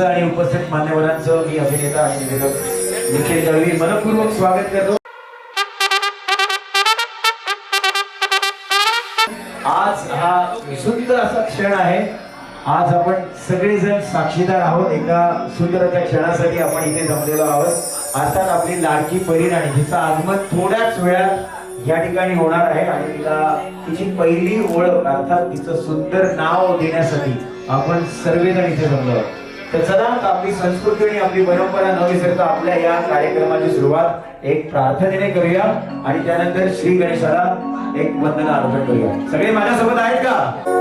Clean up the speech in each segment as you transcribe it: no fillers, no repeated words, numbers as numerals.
यांचं आणि उपस्थित मान्यवरांचं मी अभिनेता आणि निवेदक निखिल दळवी मनपूर्वक स्वागत करतो। आज हा सुंदर असा क्षण आहे। आज आपण सगळेजण साक्षीदार आहोत एका सुंदर अशा क्षणासाठी आपण इथे जमलेलो आहोत। अर्थात आपली लाडकी परिराणी हिचं आगमन थोड्याच वेळात या ठिकाणी होणार आहे आणि तिची पहिली ओळख अर्थात तिचं सुंदर नाव देण्यासाठी आपण सर्वजण इथे जमलो आहोत। तर चला आपली संस्कृती आणि आपली परंपरा न विसरता आपल्या या कार्यक्रमाची सुरुवात एक प्रार्थनेने करूया आणि त्यानंतर श्री गणेशाला एक वंदना अर्पण करूया। सगळे माझ्यासोबत आहेत का?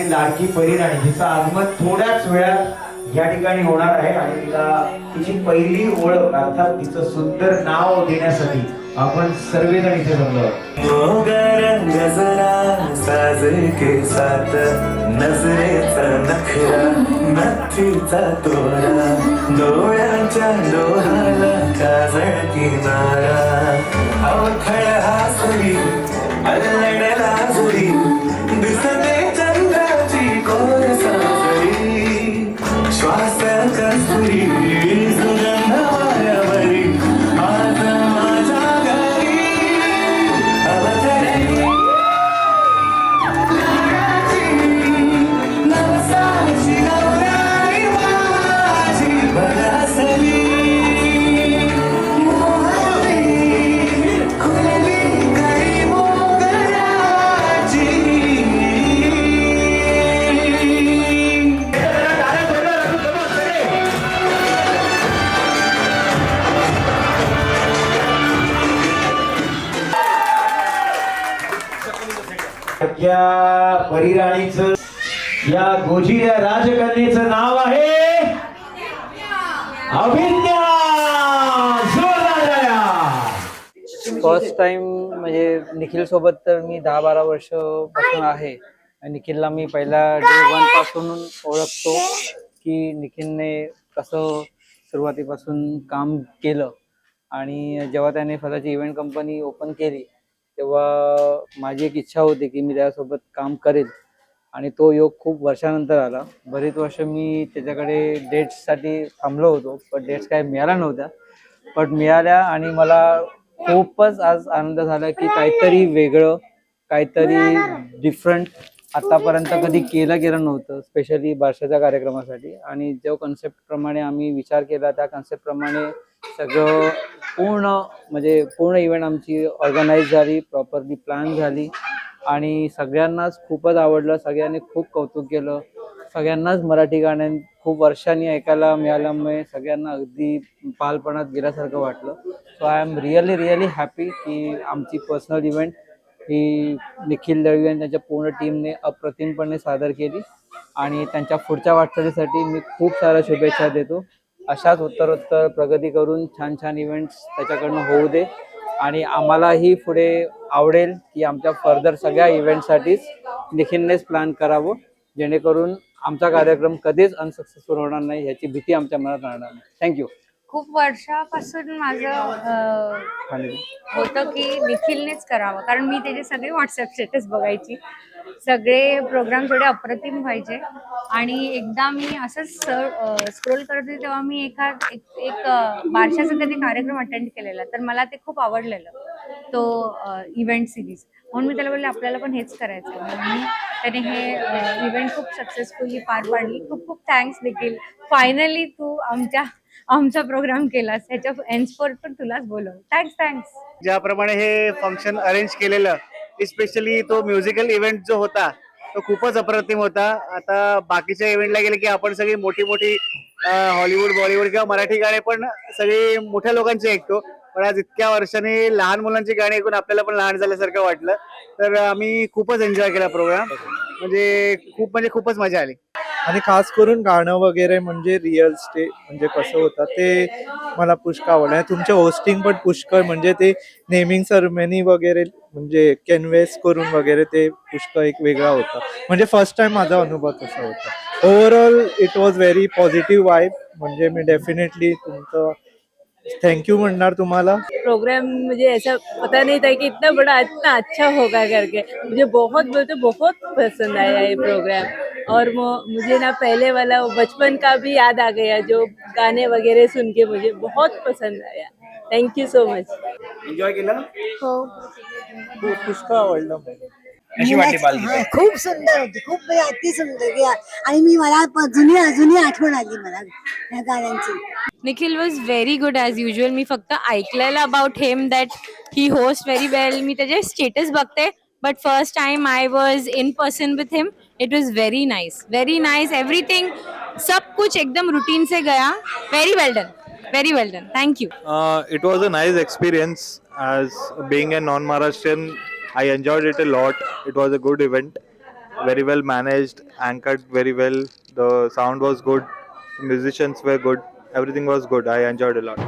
लाडकी परिराणी हिचं आगमन थोड्याच वेळात या ठिकाणी होणार आहे आणि तिची पहिली ओळख अर्थात तिचं सुंदर नाव देण्यासाठी आपण सर्वजण इथे जमलो आहोत। गजरा साज के साथ नजरेचा नखरा नथीचा तोरा डोळ्यांच्या डोळ्याला काजळ किनारा अवखळ हासरी अल्लडला जुरी दिसते श्वास कस्तुरी सुगंध वाऱ्यावरी आज माझ्या घरी अवतरली नवसाची गौराई माझी बरसली खुलली कळी मोगऱ्याची। या परिराणीचं या गोजिया राजकन्येचं नाव आहे अभिज्ञा। फर्स्ट टाइम म्हणजे निखिल सोबत तर मी 10-12 वर्ष पासून आहे। निखिलला मी पहिला डे 1 पासून ओळखतो की निखिलने कसं सुरुवातीपासून काम केलं आणि जेव्हा त्याने स्वतःची इव्हेंट कंपनी ओपन केली तेव्हा माझी एक इच्छा होती की मी त्यासोबत काम करेल आणि तो योग खूप वर्षानंतर आला। बरीच वर्ष मी त्याच्याकडे डेट्ससाठी थांबलो होतो पण डेट्स काय मिळाल्या नव्हत्या पण मिळाल्या आणि मला खूपच आज आनंद झाला की काहीतरी वेगळं काहीतरी डिफरंट आतापर्यंत कधी गेलं नव्हतं स्पेशली बारशाच्या कार्यक्रमासाठी। आणि जो कन्सेप्ट प्रमाणे आम्ही विचार केला त्या कन्सेप्ट प्रमाणे सगळं पूर्ण इव्हेंट आमची ऑर्गनाइज झाली प्रॉपरली प्लॅन झाली आणि सगळ्यांनाच खूपच आवडलं। सगळ्यांनी खूप कौतुक केलं। सगळ्यांनाच मराठी गाण्या खूप वर्षांनी ऐकायला मिळाल्यामुळे सगळ्यांना अगदी बालपणात गेल्यासारखं वाटलं। So I am really happy की आमची पर्सनल इव्हेंट ही निखिल दळवी आणि त्यांच्या पूर्ण टीमने अप्रतिमपणे सादर केली आणि त्यांच्या पुढच्या वाटचालीसाठी मी खूप साऱ्या शुभेच्छा देतो। अशाच उत्तरोत्तर प्रगती करून छान छान इव्हेंट्स त्याच्याकडनं होऊ दे आणि आम्हालाही पुढे आवडेल की आमच्या फर्दर सगळ्या इव्हेंटसाठीच निखिलनेच प्लॅन करावं जेणेकरून आमचा कार्यक्रम कधीच अनसक्सेसफुल होणार नाही याची भीती आमच्या मनात राहणार नाही. थँक्यू. खूप वर्षापासून माझं होतं की निखिलनेच करावं, कारण मी त्याचे सगळे व्हॉट्सअप स्टेटस बघायची. सगळे प्रोग्राम थोडे अप्रतिम व्हायचे आणि एकदा मी असंच स्क्रोल करत होते तेव्हा मी एक बारशाचा कधी कार्यक्रम अटेंड केलेला, तर मला ते खूप आवडलेलं तो इव्हेंट सिरीज. म्हणून मी त्याला बोलले आपल्याला पण हेच करायचं आहे. आणि त्याने हे इव्हेंट खूप सक्सेसफुली पार पाडली. खूप खूप थँक्स निखिल. फायनली तू आमचा प्रोग्राम केलास, ह्याच्या एन्सपोर्ट पण तुलाच बोलव. थँक्स. ज्याप्रमाणे हे फंक्शन अरेंज केलेलं, स्पेशली तो म्युझिकल इव्हेंट जो होता तो खूपच अप्रतिम होता. आता बाकीच्या इव्हेंटला गेले की आपण सगळी मोठी हॉलिवूड बॉलिवूड किंवा मराठी गाणे पण सगळी मोठ्या लोकांची ऐकतो, पण आज इतक्या वर्षांनी लहान मुलांची गाणी ऐकून आपल्याला पण लहान झाल्यासारखं वाटलं. तर आम्ही खूपच एन्जॉय केला प्रोग्राम. म्हणजे खूपच मजा आली. आणि खास करून गाणं वगैरे म्हणजे रिअल स्टे म्हणजे कसं होतं ते मला पुष्कळ आवडलं. आणि तुमचे होस्टिंग पण पुष्कळ म्हणजे ते नेमिंग सेरेमनी वगैरे म्हणजे कॅनव्हेस करून वगैरे ते पुष्कळ एक वेगळा होता. म्हणजे फर्स्ट टाइम माझा अनुभव तसा होता. Overall it was very positive vibe. म्हणजे मी डेफिनेटली तुमचं थैंक यू म्हणणार तुम्हाला. प्रोग्राम मुझे ऐसा पता नहीं था कि इतना बड़ा इतना अच्छा होगा करके. मुझे बहुत पसंद आया ये प्रोग्राम. और मुझे ना पहले वाला वो बचपन का भी याद आ गया, जो गाने वगैरह सुन के मुझे बहुत पसंद आया. Thank you so much. Enjoy केलं. हो, पुष्कळ आवडलं मला. कशी वाटली पालखी? हा, खूप सुंदर होती, खूप म्हणजे अति सुंदर. आणि मला जुनी आठवण आली मला या गाण्यांची. Nikhil was very good as usual. मी फक्त ऐकलेलं about him that he host very well. मी त्याचे स्टेटस बघते, but first time I was in person with him. It was very nice. Everything सब कुछ एकदम रूटीन से गया. Very well done. Thank you. It was a nice experience. As being a non-Maharashtrian, I enjoyed it a lot. It was a good event, very well managed, anchored very well. The sound was good, musicians were good, everything was good. I enjoyed a lot.